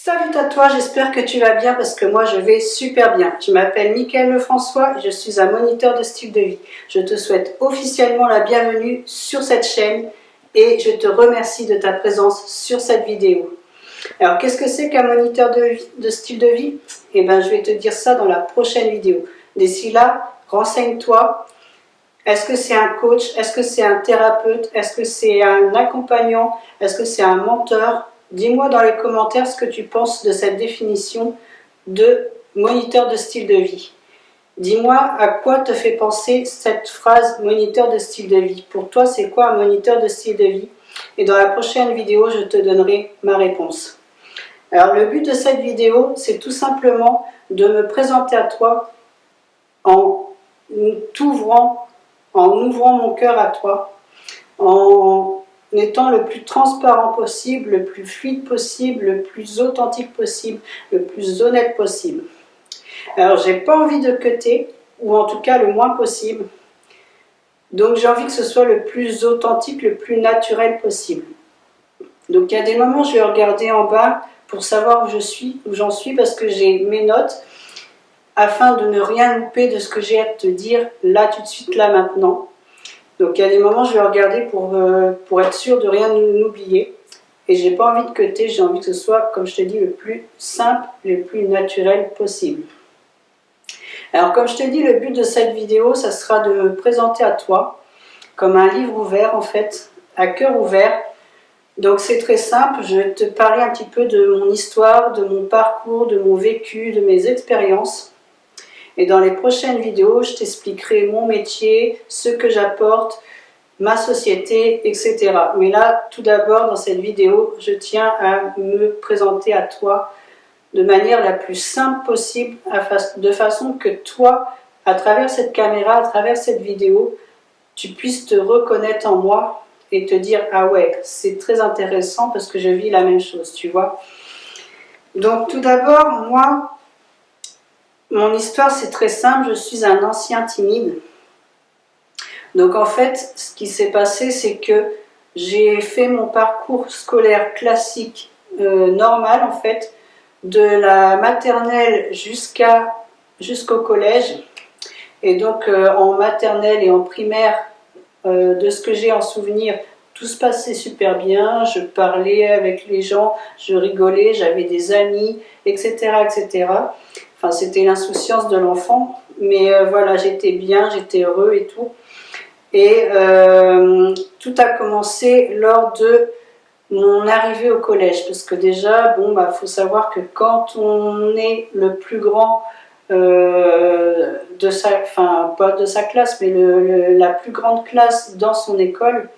Salut à toi, j'espère que tu vas bien parce que moi je vais super bien. Je m'appelle Mickaëlle Lefrançois et je suis un moniteur de style de vie. Je te souhaite officiellement la bienvenue sur cette chaîne et je te remercie de ta présence sur cette vidéo. Alors qu'est-ce que c'est qu'un moniteur de style de vie? Eh bien je vais te dire ça dans la prochaine vidéo. D'ici là, renseigne-toi. Est-ce que c'est un coach? Est-ce que c'est un thérapeute? Est-ce que c'est un accompagnant? Est-ce que c'est un menteur? Dis-moi dans les commentaires ce que tu penses de cette définition de moniteur de style de vie. Dis-moi à quoi te fait penser cette phrase moniteur de style de vie. Pour toi, c'est quoi un moniteur de style de vie? Et dans la prochaine vidéo, je te donnerai ma réponse. Alors, le but de cette vidéo, c'est tout simplement de me présenter à toi en ouvrant mon cœur à toi, en étant le plus transparent possible, le plus fluide possible, le plus authentique possible, le plus honnête possible. Alors, j'ai pas envie de cutter, ou en tout cas le moins possible. Donc, j'ai envie que ce soit le plus authentique, le plus naturel possible. Donc, il y a des moments, je vais regarder en bas pour savoir où j'en suis, parce que j'ai mes notes, afin de ne rien louper de ce que j'ai à te dire là, tout de suite, là, maintenant. Donc il y a des moments je vais regarder pour être sûr de rien oublier. Et j'ai pas envie de cutter, j'ai envie que ce soit, comme je te dis, le plus simple, le plus naturel possible. Alors comme je te dis, le but de cette vidéo, ça sera de me présenter à toi comme un livre ouvert en fait, à cœur ouvert. Donc c'est très simple, je vais te parler un petit peu de mon histoire, de mon parcours, de mon vécu, de mes expériences. Et dans les prochaines vidéos, je t'expliquerai mon métier, ce que j'apporte, ma société, etc. Mais là, tout d'abord, dans cette vidéo, je tiens à me présenter à toi de manière la plus simple possible, de façon que toi, à travers cette caméra, à travers cette vidéo, tu puisses te reconnaître en moi et te dire « Ah ouais, c'est très intéressant parce que je vis la même chose, tu vois ». Donc tout d'abord, moi, mon histoire, c'est très simple, je suis un ancien timide. Donc en fait, ce qui s'est passé, c'est que j'ai fait mon parcours scolaire classique, normal en fait, de la maternelle jusqu'au collège. Et donc en maternelle et en primaire, de ce que j'ai en souvenir, tout se passait super bien, je parlais avec les gens, je rigolais, j'avais des amis, etc. etc. Enfin, c'était l'insouciance de l'enfant, mais voilà, j'étais bien, j'étais heureux et tout. Et tout a commencé lors de mon arrivée au collège, parce que déjà, bon, bah, faut savoir que quand on est le plus grand de sa, enfin, pas de sa classe, mais la plus grande classe dans son école,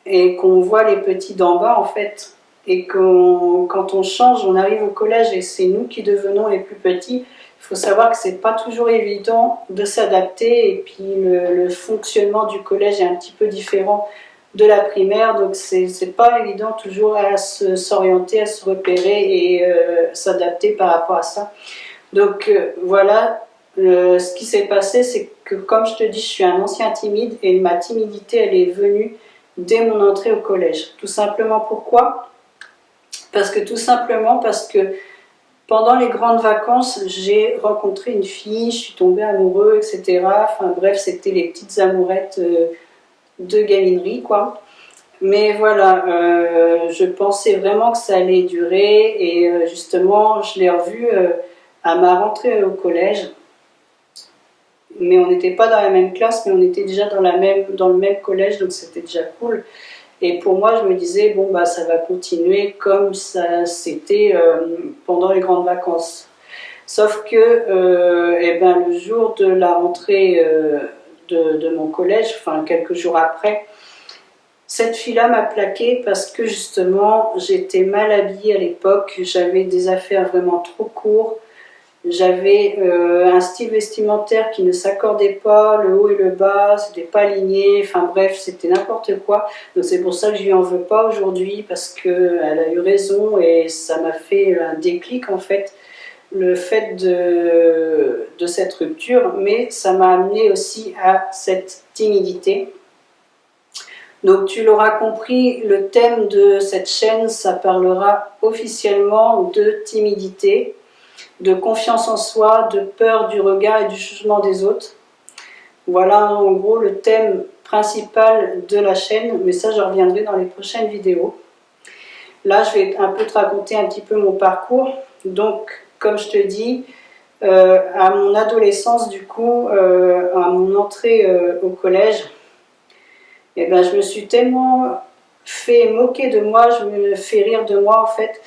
et qu'on voit les petits d'en bas, en fait, et quand on change, on arrive au collège et c'est nous qui devenons les plus petits. Il faut savoir que c'est pas toujours évident de s'adapter et puis le fonctionnement du collège est un petit peu différent de la primaire, donc c'est pas évident toujours à s'orienter, à se repérer et s'adapter par rapport à ça. Donc voilà, ce qui s'est passé, c'est que comme je te dis, je suis un ancien timide et ma timidité, elle est venue dès mon entrée au collège. Tout simplement pourquoi? Parce que pendant les grandes vacances, j'ai rencontré une fille, je suis tombée amoureux, etc. Enfin bref, c'était les petites amourettes de gaminerie, quoi. Mais voilà, je pensais vraiment que ça allait durer et justement, je l'ai revue à ma rentrée au collège. Mais on n'était pas dans la même classe, mais on était déjà dans le même collège, donc c'était déjà cool. Et pour moi, je me disais, bon, bah, ça va continuer comme ça c'était pendant les grandes vacances. Sauf que eh ben, le jour de la rentrée de mon collège, enfin quelques jours après, cette fille-là m'a plaquée parce que justement, j'étais mal habillée à l'époque, j'avais des affaires vraiment trop courtes, j'avais un style vestimentaire qui ne s'accordait pas, le haut et le bas, c'était pas aligné, enfin bref, c'était n'importe quoi. Donc c'est pour ça que je lui en veux pas aujourd'hui, parce qu'elle a eu raison et ça m'a fait un déclic en fait, le fait de cette rupture, mais ça m'a amené aussi à cette timidité. Donc tu l'auras compris, le thème de cette chaîne, ça parlera officiellement de timidité, de confiance en soi, de peur du regard et du jugement des autres. Voilà en gros le thème principal de la chaîne, mais ça je reviendrai dans les prochaines vidéos. Là je vais un peu te raconter un petit peu mon parcours. Donc comme je te dis, à mon adolescence du coup, à mon entrée au collège, et ben, je me suis tellement fait moquer de moi, je me fais rire de moi en fait,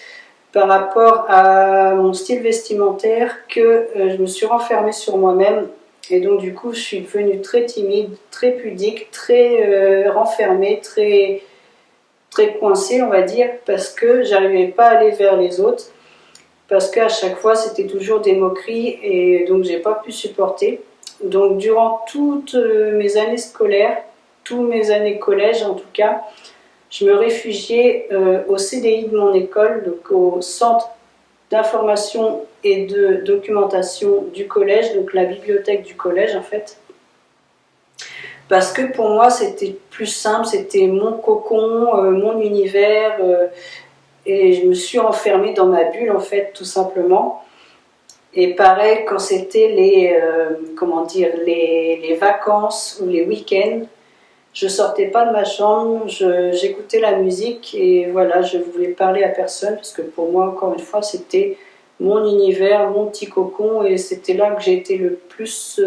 par rapport à mon style vestimentaire, que je me suis renfermée sur moi-même. Et donc du coup, je suis devenue très timide, très pudique, très renfermée, très coincée, on va dire, parce que j'arrivais pas à aller vers les autres, parce qu'à chaque fois, c'était toujours des moqueries, et donc j'ai pas pu supporter. Donc durant toutes mes années scolaires, tous mes années collège en tout cas, je me réfugiais au CDI de mon école, donc au centre d'information et de documentation du collège, donc la bibliothèque du collège en fait. Parce que pour moi c'était plus simple, c'était mon cocon, mon univers, et je me suis enfermée dans ma bulle en fait tout simplement. Et pareil quand c'était les vacances ou les week-ends, je sortais pas de ma chambre, j'écoutais la musique et voilà, je voulais parler à personne parce que pour moi, encore une fois, c'était mon univers, mon petit cocon et c'était là que j'ai été le plus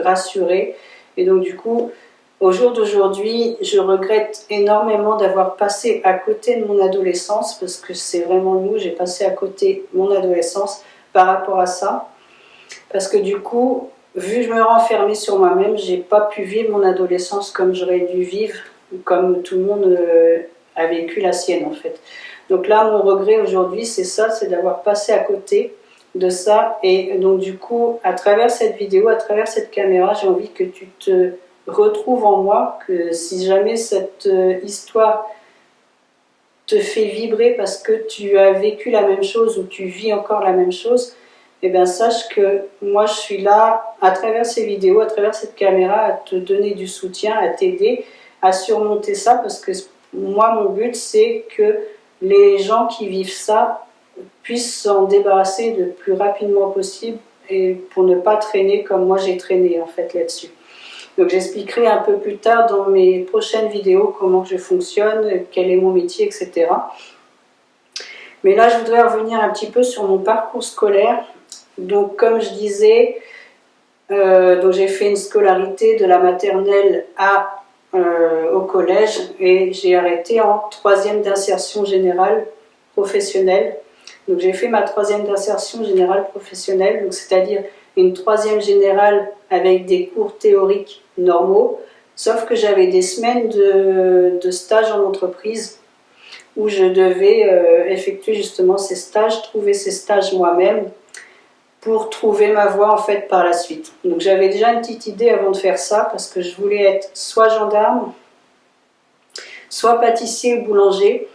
rassurée. Et donc du coup, au jour d'aujourd'hui, je regrette énormément d'avoir passé à côté de mon adolescence parce que c'est vraiment le mot, j'ai passé à côté de mon adolescence par rapport à ça. Parce que du coup, vu que je me renfermais sur moi-même, j'ai pas pu vivre mon adolescence comme j'aurais dû vivre, comme tout le monde a vécu la sienne en fait. Donc là, mon regret aujourd'hui, c'est ça, c'est d'avoir passé à côté de ça. Et donc du coup, à travers cette vidéo, à travers cette caméra, j'ai envie que tu te retrouves en moi, que si jamais cette histoire te fait vibrer parce que tu as vécu la même chose ou tu vis encore la même chose, eh bien sache que moi je suis là à travers ces vidéos, à travers cette caméra, à te donner du soutien, à t'aider à surmonter ça, parce que moi mon but c'est que les gens qui vivent ça puissent s'en débarrasser le plus rapidement possible et pour ne pas traîner comme moi j'ai traîné en fait là-dessus. Donc j'expliquerai un peu plus tard dans mes prochaines vidéos comment je fonctionne, quel est mon métier, etc. Mais là je voudrais revenir un petit peu sur mon parcours scolaire. Donc comme je disais, j'ai fait une scolarité de la maternelle au collège et j'ai arrêté en troisième d'insertion générale professionnelle. Donc j'ai fait ma troisième d'insertion générale professionnelle, c'est-à-dire une troisième générale avec des cours théoriques normaux, sauf que j'avais des semaines de stage en entreprise où je devais effectuer justement ces stages, trouver ces stages moi-même, pour trouver ma voie en fait par la suite. Donc j'avais déjà une petite idée avant de faire ça parce que je voulais être soit gendarme, soit pâtissier ou boulanger,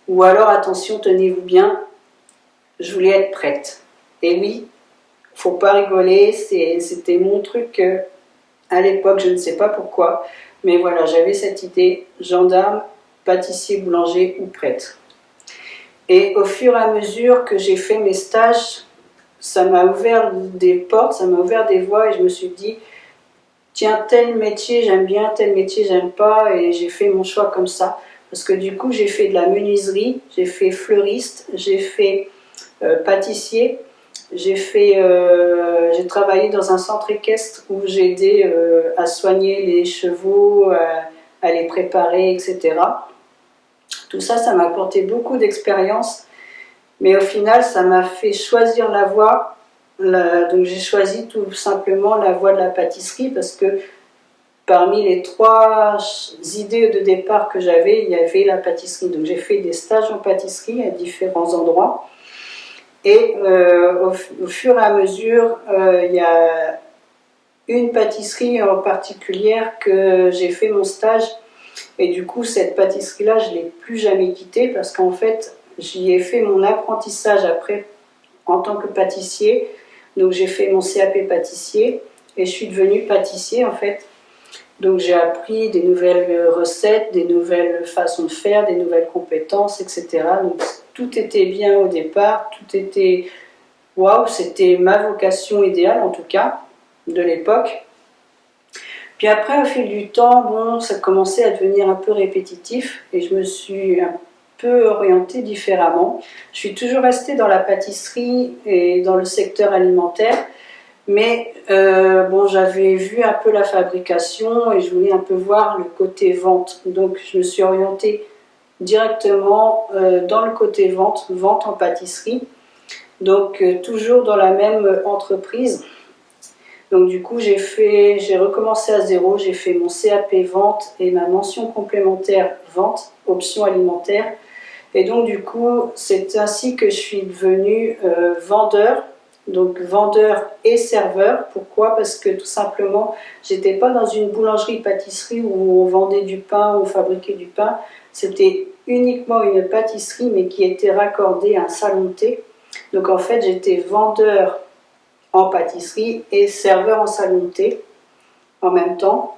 ou alors attention, tenez-vous bien, je voulais être prêtre. Et oui, faut pas rigoler, c'était mon truc à l'époque, je ne sais pas pourquoi, mais voilà, j'avais cette idée, gendarme, pâtissier, boulanger ou prêtre. Et au fur et à mesure que j'ai fait mes stages, ça m'a ouvert des portes, ça m'a ouvert des voies et je me suis dit, tiens, tel métier j'aime bien, tel métier j'aime pas, et j'ai fait mon choix comme ça. Parce que du coup, j'ai fait de la menuiserie, j'ai fait fleuriste, j'ai fait pâtissier, j'ai travaillé dans un centre équestre où j'ai aidé à soigner les chevaux, à les préparer, etc. Tout ça, ça m'a apporté beaucoup d'expérience. Mais au final, ça m'a fait choisir la voie. Donc j'ai choisi tout simplement la voie de la pâtisserie parce que parmi les trois idées de départ que j'avais, il y avait la pâtisserie. Donc j'ai fait des stages en pâtisserie à différents endroits. Et au fur et à mesure, il y a une pâtisserie en particulier que j'ai fait mon stage. Et du coup, cette pâtisserie-là, je ne l'ai plus jamais quittée parce qu'en fait, j'y ai fait mon apprentissage après en tant que pâtissier. Donc j'ai fait mon CAP pâtissier et je suis devenue pâtissier en fait. Donc j'ai appris des nouvelles recettes, des nouvelles façons de faire, des nouvelles compétences, etc. Donc tout était bien au départ, tout était waouh, c'était ma vocation idéale en tout cas de l'époque. Puis après, au fil du temps, bon, ça commençait à devenir un peu répétitif et je me suis un peu orientée différemment. Je suis toujours restée dans la pâtisserie et dans le secteur alimentaire, mais bon, j'avais vu un peu la fabrication et je voulais un peu voir le côté vente. Donc je me suis orientée directement dans le côté vente, vente en pâtisserie. Donc toujours dans la même entreprise. Donc du coup, j'ai recommencé à zéro, j'ai fait mon CAP vente et ma mention complémentaire vente, option alimentaire. Et donc du coup, c'est ainsi que je suis devenue vendeur, donc vendeur et serveur. Pourquoi? Parce que tout simplement, j'étais pas dans une boulangerie-pâtisserie où on vendait du pain, on fabriquait du pain. C'était uniquement une pâtisserie, mais qui était raccordée à un salon de thé. Donc en fait, j'étais vendeur en pâtisserie et serveur en salon de thé en même temps.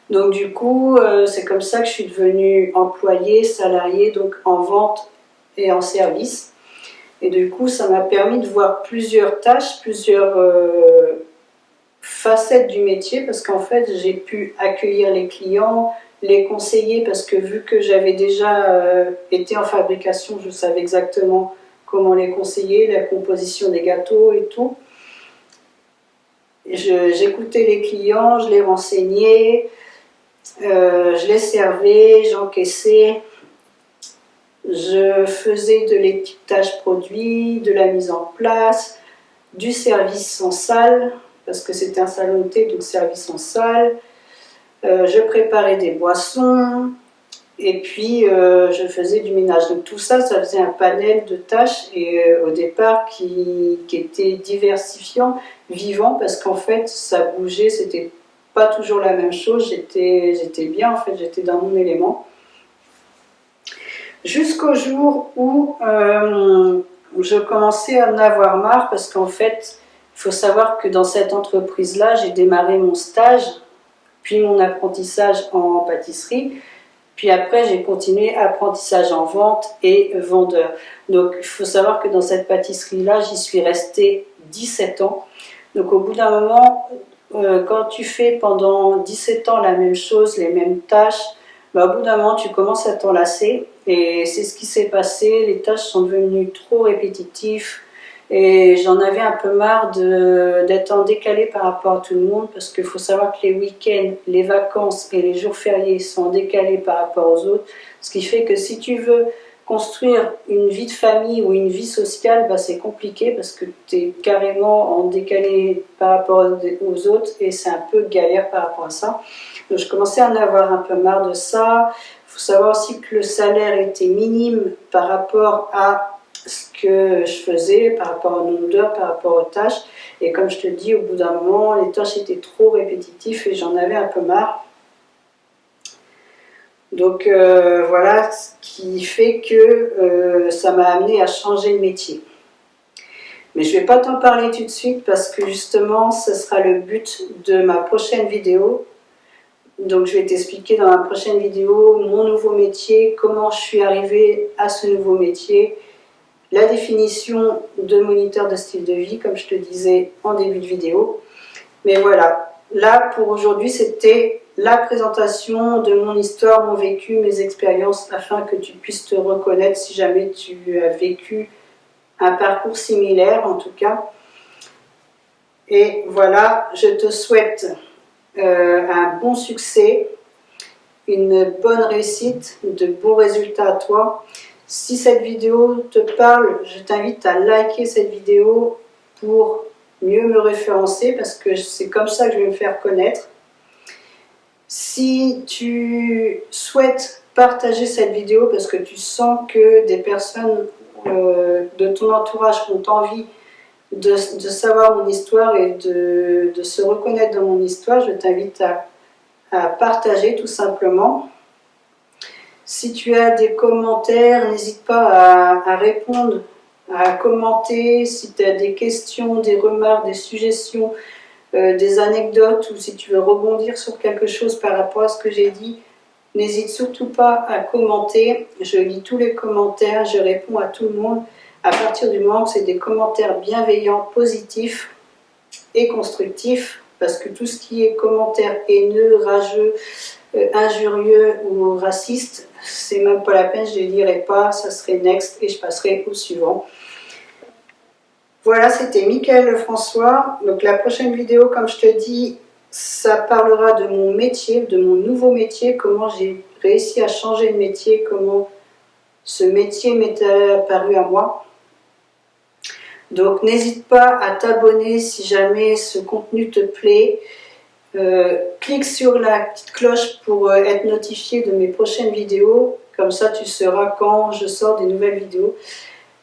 Donc du coup, c'est comme ça que je suis devenue employée, salariée, donc en vente et en service. Et du coup, ça m'a permis de voir plusieurs tâches, plusieurs facettes du métier, parce qu'en fait, j'ai pu accueillir les clients, les conseiller, parce que vu que j'avais déjà été en fabrication, je savais exactement comment les conseiller, la composition des gâteaux et tout. J'écoutais les clients, je les renseignais, je les servais, j'encaissais, je faisais de l'étiquetage produit, de la mise en place, du service en salle, parce que c'était un salon de thé, donc service en salle. Je préparais des boissons, et puis je faisais du ménage. Donc tout ça, ça faisait un panel de tâches et au départ qui était diversifiant, vivant, parce qu'en fait ça bougeait, c'était pas toujours la même chose. J'étais bien, en fait, j'étais dans mon élément. Jusqu'au jour où je commençais à en avoir marre, parce qu'en fait, il faut savoir que dans cette entreprise-là, j'ai démarré mon stage, puis mon apprentissage en pâtisserie. Puis après, j'ai continué apprentissage en vente et vendeur. Donc, il faut savoir que dans cette pâtisserie-là, j'y suis restée 17 ans. Donc, au bout d'un moment, quand tu fais pendant 17 ans la même chose, les mêmes tâches, bah, au bout d'un moment, tu commences à t'en lasser. Et c'est ce qui s'est passé. Les tâches sont devenues trop répétitives. Et j'en avais un peu marre d'être en décalé par rapport à tout le monde, parce qu'il faut savoir que les week-ends, les vacances et les jours fériés sont décalés par rapport aux autres. Ce qui fait que si tu veux construire une vie de famille ou une vie sociale, bah c'est compliqué parce que tu es carrément en décalé par rapport aux autres et c'est un peu galère par rapport à ça. Donc je commençais à en avoir un peu marre de ça. Il faut savoir aussi que le salaire était minime par rapport à ce que je faisais, par rapport au nombre d'heures, par rapport aux tâches. Et comme je te dis, au bout d'un moment, les tâches étaient trop répétitives et j'en avais un peu marre. Donc voilà, ce qui fait que ça m'a amené à changer de métier. Mais je ne vais pas t'en parler tout de suite parce que justement, ce sera le but de ma prochaine vidéo. Donc je vais t'expliquer dans la prochaine vidéo mon nouveau métier, comment je suis arrivée à ce nouveau métier, la définition de moniteur de style de vie, comme je te disais en début de vidéo. Mais voilà, là pour aujourd'hui, c'était la présentation de mon histoire, mon vécu, mes expériences, afin que tu puisses te reconnaître si jamais tu as vécu un parcours similaire en tout cas. Et voilà, je te souhaite un bon succès, une bonne réussite, de bons résultats à toi. Si cette vidéo te parle, je t'invite à liker cette vidéo pour mieux me référencer parce que c'est comme ça que je vais me faire connaître. Si tu souhaites partager cette vidéo parce que tu sens que des personnes de ton entourage ont envie de savoir mon histoire et de se reconnaître dans mon histoire, je t'invite à partager tout simplement. Si tu as des commentaires, n'hésite pas à répondre, à commenter. Si tu as des questions, des remarques, des suggestions, des anecdotes ou si tu veux rebondir sur quelque chose par rapport à ce que j'ai dit, n'hésite surtout pas à commenter. Je lis tous les commentaires, je réponds à tout le monde à partir du moment où c'est des commentaires bienveillants, positifs et constructifs, parce que tout ce qui est commentaires haineux, rageux, injurieux ou raciste, c'est même pas la peine, je ne les lirai pas, ça serait next et je passerai au suivant. Voilà, c'était Michael Lefrançois. Donc la prochaine vidéo, comme je te dis, ça parlera de mon métier, de mon nouveau métier, comment j'ai réussi à changer de métier, comment ce métier m'est apparu à moi. Donc n'hésite pas à t'abonner si jamais ce contenu te plaît. Clique sur la petite cloche pour être notifié de mes prochaines vidéos. Comme ça, tu sauras quand je sors des nouvelles vidéos.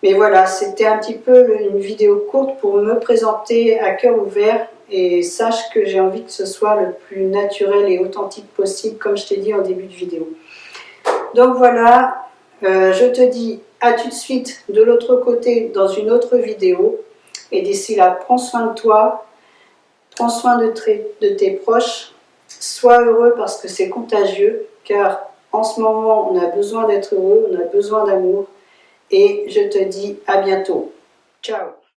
Mais voilà, c'était un petit peu une vidéo courte pour me présenter à cœur ouvert. Et sache que j'ai envie que ce soit le plus naturel et authentique possible, comme je t'ai dit en début de vidéo. Donc voilà, je te dis à tout de suite de l'autre côté dans une autre vidéo. Et d'ici là, prends soin de toi, prends soin de tes proches. Sois heureux parce que c'est contagieux, car en ce moment, on a besoin d'être heureux, on a besoin d'amour. Et je te dis à bientôt. Ciao!